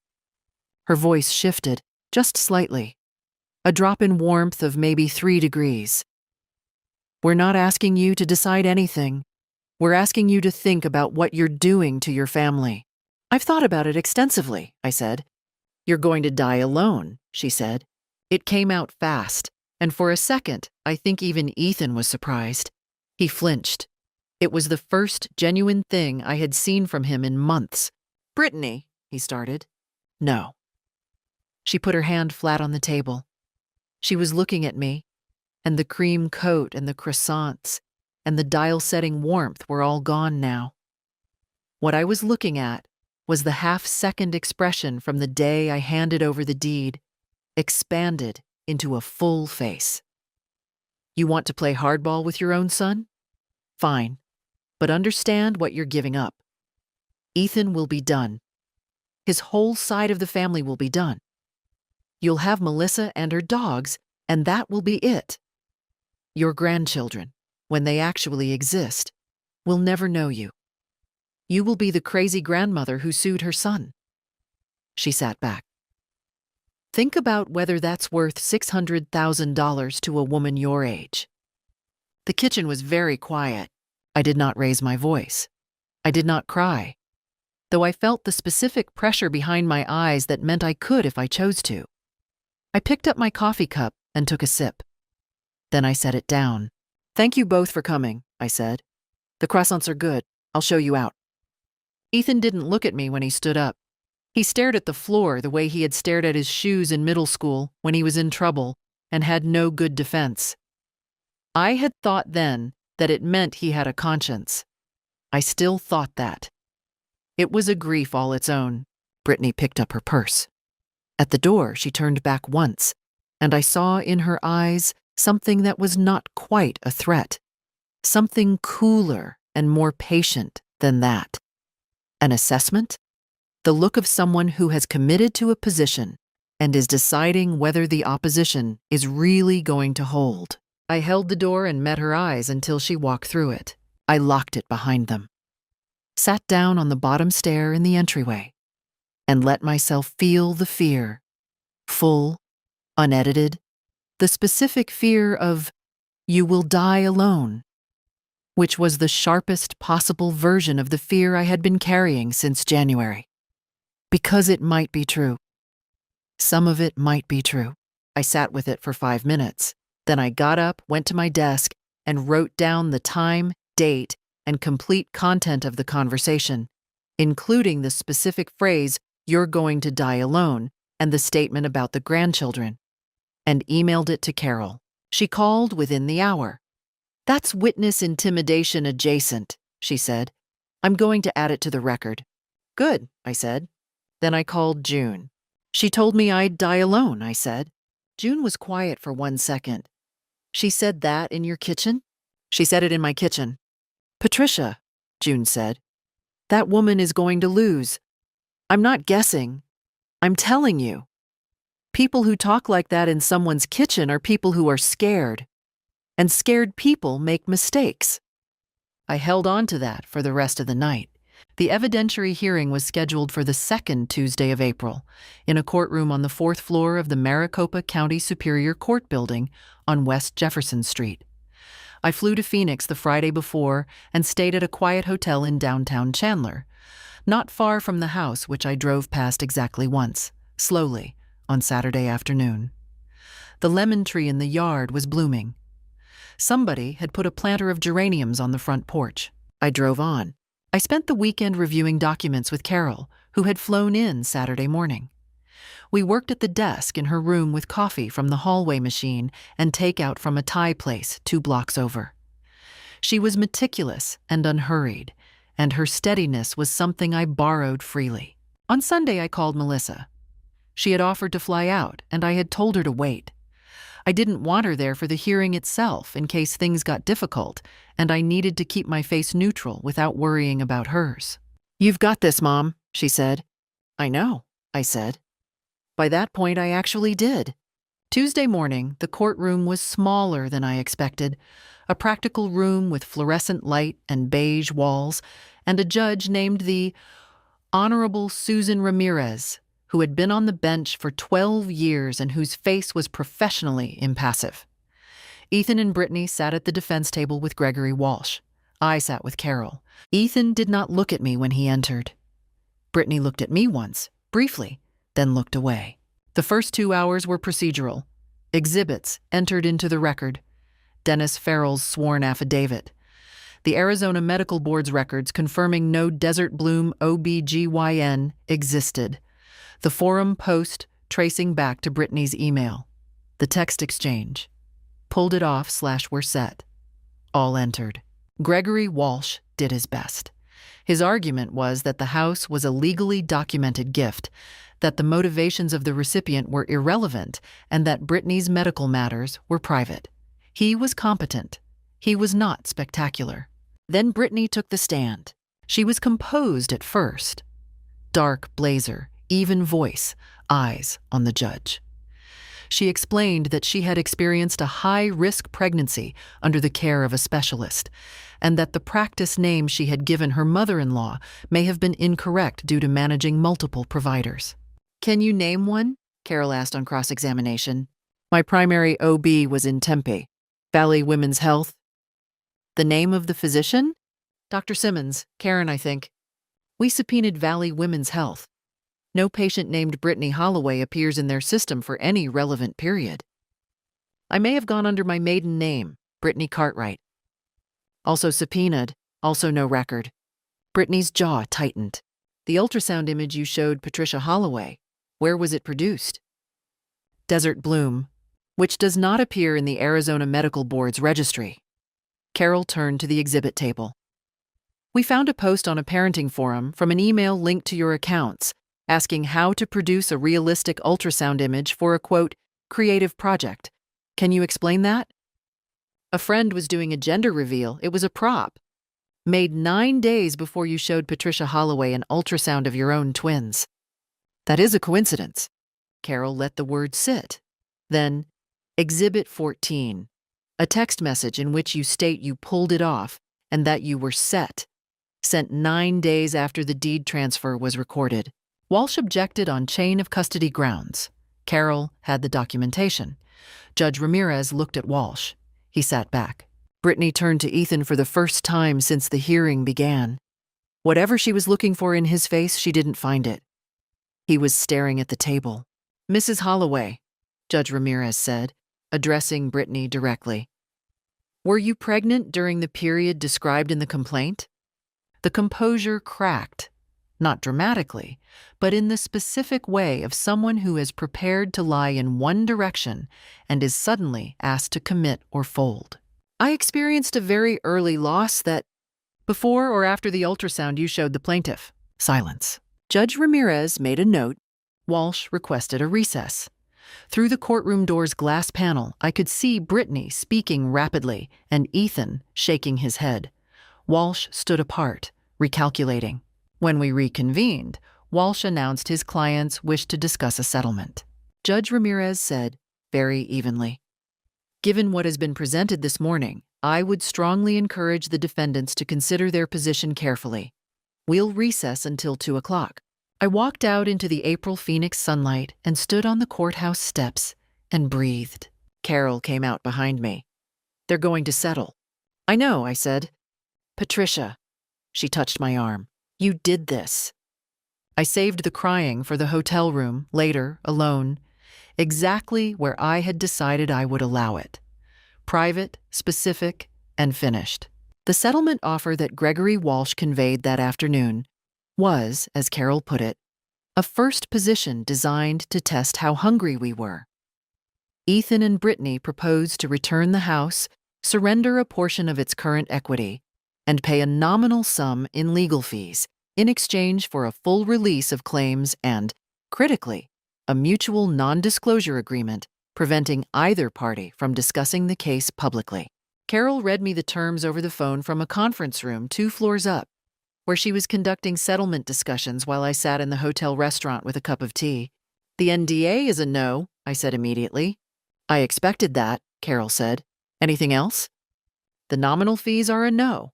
Her voice shifted, just slightly. A drop in warmth of maybe 3 degrees. "We're not asking you to decide anything. We're asking you to think about what you're doing to your family." "I've thought about it extensively," I said. "You're going to die alone," she said. It came out fast, and for a second, I think even Ethan was surprised. He flinched. It was the first genuine thing I had seen from him in months. "Brittany," he started. "No." She put her hand flat on the table. She was looking at me, and the cream coat and the croissants and the dial-setting warmth were all gone now. What I was looking at was the half-second expression from the day I handed over the deed, expanded into a full face. "You want to play hardball with your own son? Fine, but understand what you're giving up. Ethan will be done. His whole side of the family will be done. You'll have Melissa and her dogs, and that will be it. Your grandchildren, when they actually exist, will never know you. You will be the crazy grandmother who sued her son." She sat back. Think about whether that's worth $600,000 to a woman your age. The kitchen was very quiet. I did not raise my voice. I did not cry, though I felt the specific pressure behind my eyes that meant I could if I chose to. I picked up my coffee cup and took a sip. Then I set it down. "Thank you both for coming," I said. "The croissants are good. I'll show you out." Ethan didn't look at me when he stood up. He stared at the floor the way he had stared at his shoes in middle school when he was in trouble and had no good defense. I had thought then that it meant he had a conscience. I still thought that. It was a grief all its own. Brittany picked up her purse. At the door, she turned back once, and I saw in her eyes something that was not quite a threat. Something cooler and more patient than that. An assessment? The look of someone who has committed to a position and is deciding whether the opposition is really going to hold. I held the door and met her eyes until she walked through it. I locked it behind them, sat down on the bottom stair in the entryway, and let myself feel the fear. Full, unedited, the specific fear of, "You will die alone," which was the sharpest possible version of the fear I had been carrying since January. Because it might be true. Some of it might be true. I sat with it for 5 minutes. Then I got up, went to my desk, and wrote down the time, date, and complete content of the conversation, including the specific phrase, "You're going to die alone," and the statement about the grandchildren, and emailed it to Carol. She called within the hour. "That's witness intimidation adjacent," she said. "I'm going to add it to the record." "Good," I said. Then I called June. "She told me I'd die alone," I said. June was quiet for 1 second. "She said that in your kitchen?" "She said it in my kitchen." "Patricia," June said, "that woman is going to lose. I'm not guessing. I'm telling you. People who talk like that in someone's kitchen are people who are scared. And scared people make mistakes." I held on to that for the rest of the night. The evidentiary hearing was scheduled for the second Tuesday of April, in a courtroom on the 4th floor of the Maricopa County Superior Court building on West Jefferson Street. I flew to Phoenix the Friday before and stayed at a quiet hotel in downtown Chandler, not far from the house which I drove past exactly once, slowly, on Saturday afternoon. The lemon tree in the yard was blooming. Somebody had put a planter of geraniums on the front porch. I drove on. I spent the weekend reviewing documents with Carol, who had flown in Saturday morning. We worked at the desk in her room with coffee from the hallway machine and takeout from a Thai place 2 blocks over. She was meticulous and unhurried, and her steadiness was something I borrowed freely. On Sunday, I called Melissa. She had offered to fly out, and I had told her to wait. I didn't want her there for the hearing itself in case things got difficult, and I needed to keep my face neutral without worrying about hers. "You've got this, Mom," she said. "I know," I said. By that point, I actually did. Tuesday morning, the courtroom was smaller than I expected, a practical room with fluorescent light and beige walls, and a judge named the Honorable Susan Ramirez, who had been on the bench for 12 years and whose face was professionally impassive. Ethan and Brittany sat at the defense table with Gregory Walsh. I sat with Carol. Ethan did not look at me when he entered. Brittany looked at me once, briefly, then looked away. The first 2 hours were procedural. Exhibits entered into the record. Dennis Farrell's sworn affidavit. The Arizona Medical Board's records confirming no Desert Bloom OBGYN existed. The forum post tracing back to Brittany's email. The text exchange. Pulled it off / we're set. All entered. Gregory Walsh did his best. His argument was that the house was a legally documented gift, that the motivations of the recipient were irrelevant, and that Brittany's medical matters were private. He was competent. He was not spectacular. Then Brittany took the stand. She was composed at first. Dark blazer, even voice, eyes on the judge. She explained that she had experienced a high-risk pregnancy under the care of a specialist, and that the practice name she had given her mother-in-law may have been incorrect due to managing multiple providers. "Can you name one?" Carol asked on cross-examination. My primary OB was in Tempe. Valley Women's Health. The name of the physician? Dr. Simmons, Karen, I think. We subpoenaed Valley Women's Health. No patient named Brittany Holloway appears in their system for any relevant period. I may have gone under my maiden name, Brittany Cartwright. Also subpoenaed, also no record. Brittany's jaw tightened. The ultrasound image you showed Patricia Holloway, where was it produced? Desert Bloom, which does not appear in the Arizona Medical Board's registry. Carol turned to the exhibit table. We found a post on a parenting forum from an email linked to your accounts, asking how to produce a realistic ultrasound image for a, quote, creative project. Can you explain that? A friend was doing a gender reveal. It was a prop. Made 9 days before you showed Patricia Holloway an ultrasound of your own twins. That is a coincidence. Carol let the word sit. Then, Exhibit 14, a text message in which you state you pulled it off and that you were set, sent 9 days after the deed transfer was recorded. Walsh objected on chain of custody grounds. Carol had the documentation. Judge Ramirez looked at Walsh. He sat back. Brittany turned to Ethan for the first time since the hearing began. Whatever she was looking for in his face, she didn't find it. He was staring at the table. Mrs. Holloway, Judge Ramirez said, addressing Brittany directly. Were you pregnant during the period described in the complaint? The composure cracked, not dramatically, but in the specific way of someone who is prepared to lie in one direction and is suddenly asked to commit or fold. I experienced a very early loss that, before or after the ultrasound you showed the plaintiff. Silence. Judge Ramirez made a note. Walsh requested a recess. Through the courtroom door's glass panel, I could see Brittany speaking rapidly and Ethan shaking his head. Walsh stood apart, recalculating. When we reconvened, Walsh announced his clients wished to discuss a settlement. Judge Ramirez said, very evenly, given what has been presented this morning, I would strongly encourage the defendants to consider their position carefully. We'll recess until 2 o'clock. I walked out into the April Phoenix sunlight and stood on the courthouse steps and breathed. Carol came out behind me. They're going to settle. I know, I said. Patricia. She touched my arm. You did this. I saved the crying for the hotel room, later, alone, exactly where I had decided I would allow it. Private, specific, and finished. The settlement offer that Gregory Walsh conveyed that afternoon was, as Carol put it, a first position designed to test how hungry we were. Ethan and Brittany proposed to return the house, surrender a portion of its current equity, and pay a nominal sum in legal fees in exchange for a full release of claims and, critically, a mutual non-disclosure agreement preventing either party from discussing the case publicly. Carol read me the terms over the phone from a conference room 2 floors up, where she was conducting settlement discussions while I sat in the hotel restaurant with a cup of tea. The NDA is a no, I said immediately. I expected that, Carol said. Anything else? The nominal fees are a no.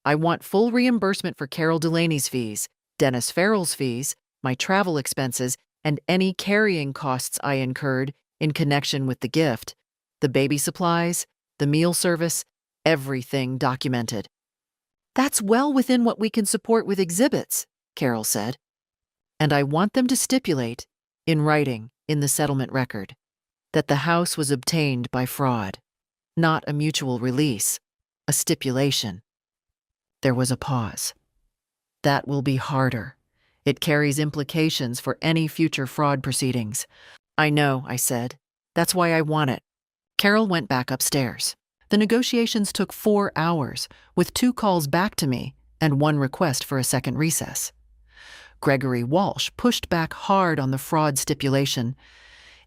I want full reimbursement for Carol Delaney's fees, Dennis Farrell's fees, my travel expenses, and any carrying costs I incurred in connection with the gift, the baby supplies, the meal service, everything documented. That's well within what we can support with exhibits, Carol said. And I want them to stipulate, in writing, in the settlement record, that the house was obtained by fraud, not a mutual release, a stipulation. There was a pause. That will be harder. It carries implications for any future fraud proceedings. I know, I said. That's why I want it. Carol went back upstairs. The negotiations took 4 hours, with 2 calls back to me and 1 request for a second recess. Gregory Walsh pushed back hard on the fraud stipulation.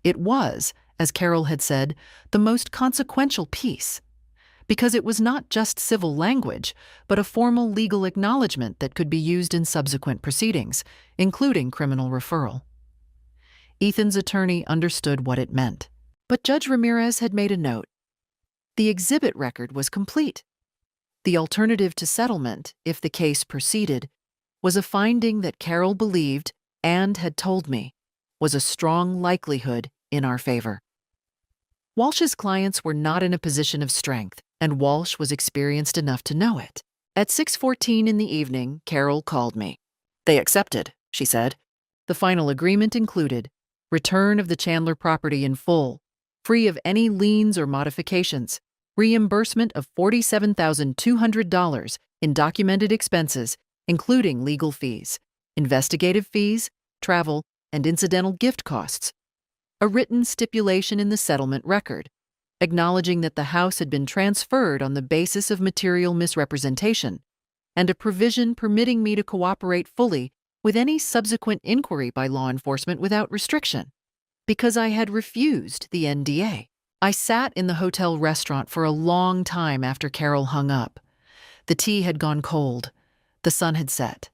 It was, as Carol had said, the most consequential piece, because it was not just civil language, but a formal legal acknowledgement that could be used in subsequent proceedings, including criminal referral. Ethan's attorney understood what it meant, but Judge Ramirez had made a note. The exhibit record was complete. The alternative to settlement, if the case proceeded, was a finding that Carol believed and had told me was a strong likelihood in our favor. Walsh's clients were not in a position of strength, and Walsh was experienced enough to know it. At 6:14 in the evening, Carol called me. They accepted, she said. The final agreement included return of the Chandler property in full, free of any liens or modifications, reimbursement of $47,200 in documented expenses, including legal fees, investigative fees, travel, and incidental gift costs, a written stipulation in the settlement record, acknowledging that the house had been transferred on the basis of material misrepresentation, and a provision permitting me to cooperate fully with any subsequent inquiry by law enforcement without restriction. Because I had refused the NDA. I sat in the hotel restaurant for a long time after Carol hung up. The tea had gone cold. The sun had set.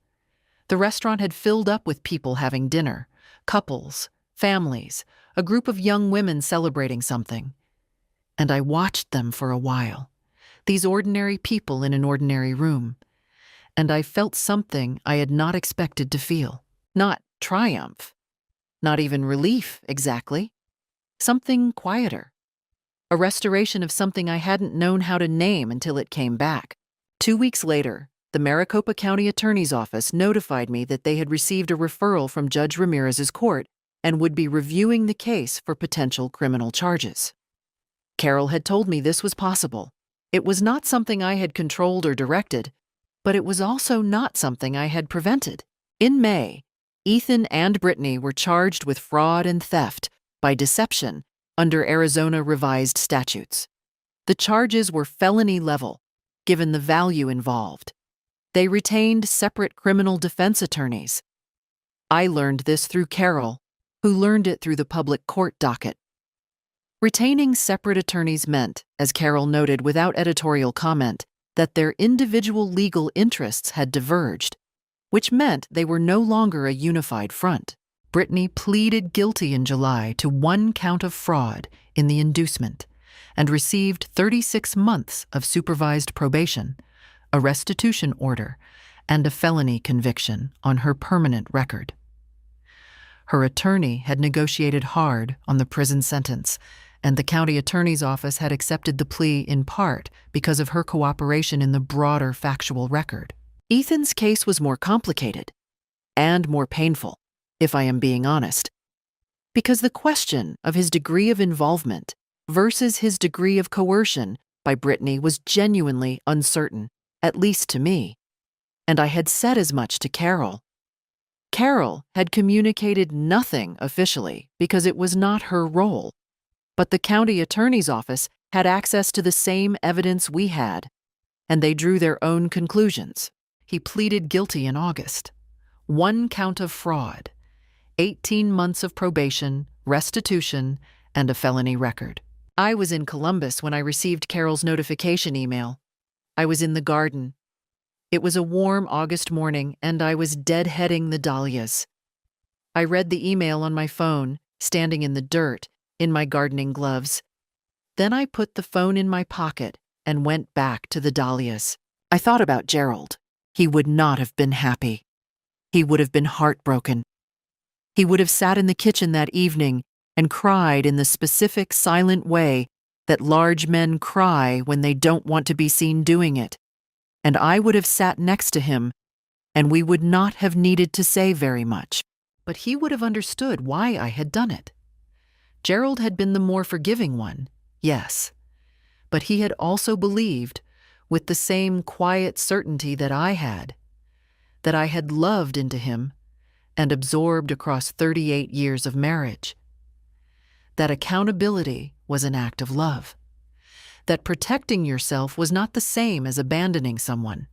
The restaurant had filled up with people having dinner, couples, families, a group of young women celebrating something. And I watched them for a while, these ordinary people in an ordinary room. And I felt something I had not expected to feel. Not triumph. Not even relief, exactly. Something quieter. A restoration of something I hadn't known how to name until it came back. 2 weeks later, the Maricopa County Attorney's Office notified me that they had received a referral from Judge Ramirez's court and would be reviewing the case for potential criminal charges. Carol had told me this was possible. It was not something I had controlled or directed, but it was also not something I had prevented. In May, Ethan and Brittany were charged with fraud and theft by deception under Arizona revised statutes. The charges were felony level, given the value involved. They retained separate criminal defense attorneys. I learned this through Carol, who learned it through the public court docket. Retaining separate attorneys meant, as Carol noted without editorial comment, that their individual legal interests had diverged, which meant they were no longer a unified front. Brittany pleaded guilty in July to 1 count of fraud in the inducement and received 36 months of supervised probation, a restitution order, and a felony conviction on her permanent record. Her attorney had negotiated hard on the prison sentence, and the county attorney's office had accepted the plea in part because of her cooperation in the broader factual record. Ethan's case was more complicated and more painful, if I am being honest, because the question of his degree of involvement versus his degree of coercion by Brittany was genuinely uncertain, at least to me, and I had said as much to Carol. Carol had communicated nothing officially because it was not her role, but the county attorney's office had access to the same evidence we had, and they drew their own conclusions. He pleaded guilty in August. 1 count of fraud, 18 months of probation, restitution, and a felony record. I was in Columbus when I received Carol's notification email. I was in the garden. It was a warm August morning, and I was deadheading the dahlias. I read the email on my phone, standing in the dirt, in my gardening gloves. Then I put the phone in my pocket and went back to the dahlias. I thought about Gerald. He would not have been happy. He would have been heartbroken. He would have sat in the kitchen that evening and cried in the specific silent way that large men cry when they don't want to be seen doing it. And I would have sat next to him, and we would not have needed to say very much. But he would have understood why I had done it. Gerald had been the more forgiving one, yes, but he had also believed, with the same quiet certainty that I had loved into him and absorbed across 38 years of marriage. That accountability was an act of love. That protecting yourself was not the same as abandoning someone.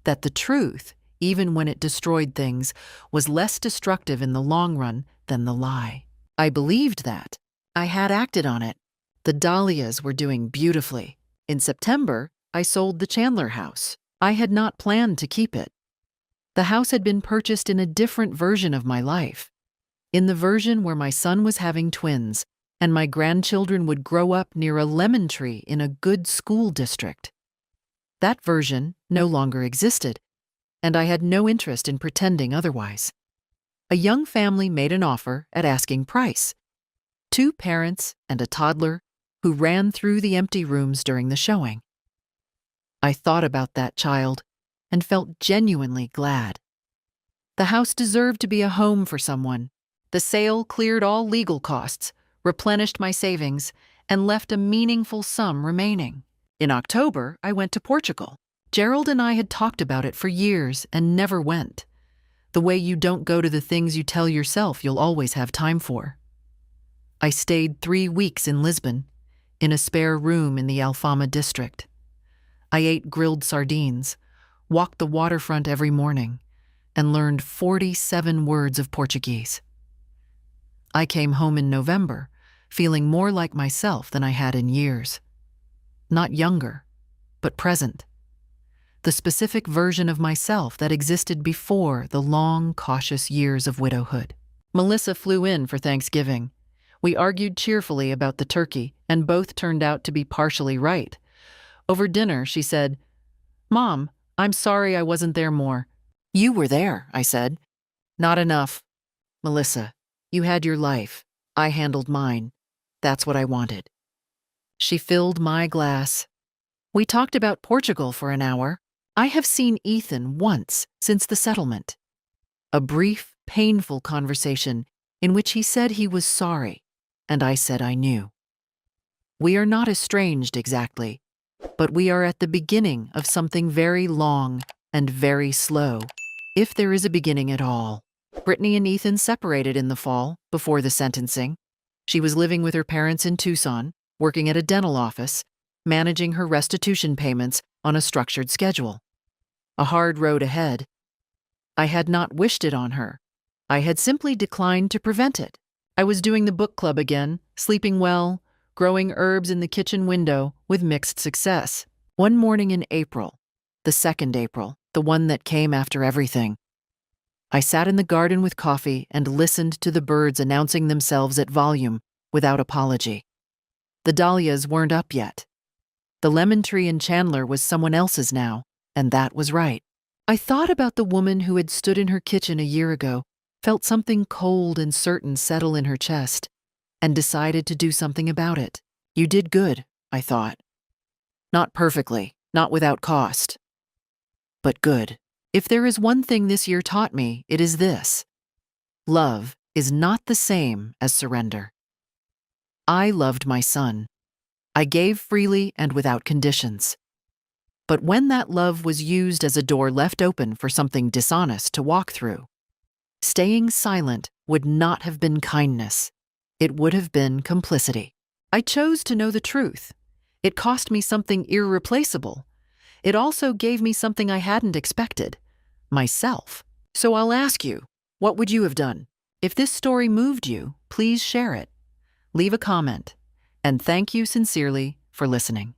That the truth, even when it destroyed things, was less destructive in the long run than the lie. I believed that. I had acted on it. The dahlias were doing beautifully. In September, I sold the Chandler house. I had not planned to keep it. The house had been purchased in a different version of my life, in the version where my son was having twins and my grandchildren would grow up near a lemon tree in a good school district. That version no longer existed, and I had no interest in pretending otherwise. A young family made an offer at asking price. Two parents and a toddler who ran through the empty rooms during the showing. I thought about that child and felt genuinely glad. The house deserved to be a home for someone. The sale cleared all legal costs, replenished my savings, and left a meaningful sum remaining. In October, I went to Portugal. Gerald and I had talked about it for years and never went. The way you don't go to the things you tell yourself you'll always have time for. I stayed 3 weeks in Lisbon, in a spare room in the Alfama district. I ate grilled sardines, walked the waterfront every morning, and learned 47 words of Portuguese. I came home in November, feeling more like myself than I had in years. Not younger, but present. The specific version of myself that existed before the long, cautious years of widowhood. Melissa flew in for Thanksgiving. We argued cheerfully about the turkey, and both turned out to be partially right. Over dinner, she said, "Mom, I'm sorry I wasn't there more." "You were there," I said. "Not enough. Melissa, you had your life. I handled mine. That's what I wanted." She filled my glass. We talked about Portugal for an hour. I have seen Ethan once since the settlement. A brief, painful conversation in which he said he was sorry, and I said I knew. We are not estranged exactly, but we are at the beginning of something very long and very slow, if there is a beginning at all. Brittany and Ethan separated in the fall, before the sentencing. She was living with her parents in Tucson, working at a dental office, managing her restitution payments on a structured schedule. A hard road ahead. I had not wished it on her. I had simply declined to prevent it. I was doing the book club again, sleeping well, growing herbs in the kitchen window with mixed success. One morning in April, the 2nd April, the one that came after everything, I sat in the garden with coffee and listened to the birds announcing themselves at volume without apology. The dahlias weren't up yet. The lemon tree in Chandler was someone else's now, and that was right. I thought about the woman who had stood in her kitchen a year ago, felt something cold and certain settle in her chest, and decided to do something about it. You did good, I thought. Not perfectly, not without cost, but good. If there is one thing this year taught me, it is this. Love is not the same as surrender. I loved my son. I gave freely and without conditions. But when that love was used as a door left open for something dishonest to walk through, staying silent would not have been kindness. It would have been complicity. I chose to know the truth. It cost me something irreplaceable. It also gave me something I hadn't expected. Myself. So I'll ask you, what would you have done? If this story moved you, please share it. Leave a comment. And thank you sincerely for listening.